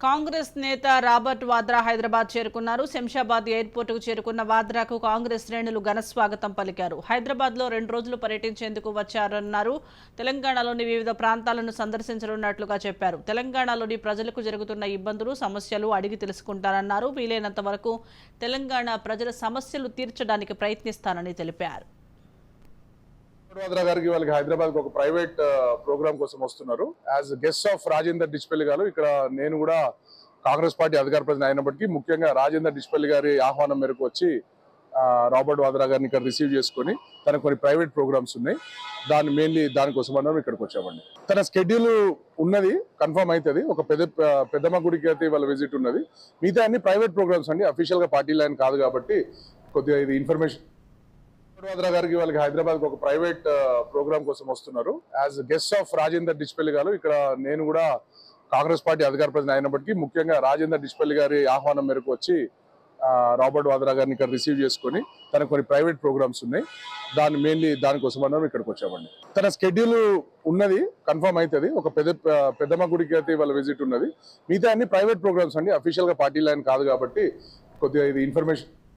కాంగ్రెస్ నేత రాబర్ట్ వాద్రా హైదరాబాద్ చేరుకున్నారు. శంషాబాద్ ఎయిర్పోర్టుకు చేరుకున్న వాద్రాకు కాంగ్రెస్ శ్రేణులు ఘన స్వాగతం పలికారు. హైదరాబాద్లో 2 రోజులు పర్యటించేందుకు వచ్చారన్నారు. తెలంగాణలోని వివిధ ప్రాంతాలను సందర్శించనున్నట్లుగా చెప్పారు. తెలంగాణలోని ప్రజలకు జరుగుతున్న ఇబ్బందులు, సమస్యలు అడిగి తెలుసుకుంటారన్నారు. వీలైనంత వరకు తెలంగాణ ప్రజల సమస్యలు తీర్చడానికి ప్రయత్నిస్తానని తెలిపారు. వాద్రా గారికి వాళ్ళకి హైదరాబాద్ ఒక ప్రైవేట్ ప్రోగ్రామ్ కోసం వస్తున్నారు. As guest of Rajender Dichpally గారు ఇక్కడ నేను కూడా కాంగ్రెస్ పార్టీ అధికార ప్రతినిధి అయినప్పటికీ ముఖ్యంగా రాజేందర్ డిచ్పల్లి గారి ఆహ్వానం మేరకు వచ్చి రాబర్ట్ వాద్రా గారిని ఇక్కడ రిసీవ్ చేసుకుని తనకు కొన్ని ప్రైవేట్ ప్రోగ్రామ్స్ ఉన్నాయి, దానికోసం మనం ఇక్కడికి వచ్చామండి. తన స్కెడ్యూల్ ఉన్నది, కన్ఫర్మ్ అవుతుంది. ఒక పెద్దమ్మ గుడికి అయితే వాళ్ళ విజిట్ ఉన్నది. మిగతా అన్ని ప్రైవేట్ ప్రోగ్రామ్స్ అండి, అఫీషియల్ గా పార్టీ లైన్ కాదు కాబట్టి కొద్దిగా ఇది ఇన్ఫర్మేషన్. వాద్రా గారికి వాళ్ళకి హైదరాబాద్ ఒక ప్రైవేట్ ప్రోగ్రామ్ కోసం వస్తున్నారు. As guest of Rajender Dichpally గారు ఇక్కడ నేను కూడా కాంగ్రెస్ పార్టీ అధికార ప్రతినిధి అయినప్పటికీ ముఖ్యంగా రాజేందర్ డిచ్పల్లి గారి ఆహ్వానం మేరకు వచ్చి రాబర్ట్ వాద్రా గారిని ఇక్కడ రిసీవ్ చేసుకుని తనకు కొన్ని ప్రైవేట్ ప్రోగ్రామ్స్ ఉన్నాయి, దానికోసం మనం ఇక్కడికి వచ్చామండి. తన స్కెడ్యూల్ ఉన్నది, కన్ఫర్మ్ అవుతుంది. ఒక పెద్దమ్మ గుడికి అయితే వాళ్ళ విజిట్ ఉన్నది. మిగతా అన్ని ప్రైవేట్ ప్రోగ్రామ్స్ అండి, అఫీషియల్ గా పార్టీ లైన్ కాదు కాబట్టి కొద్దిగా ఇది ఇన్ఫర్మేషన్.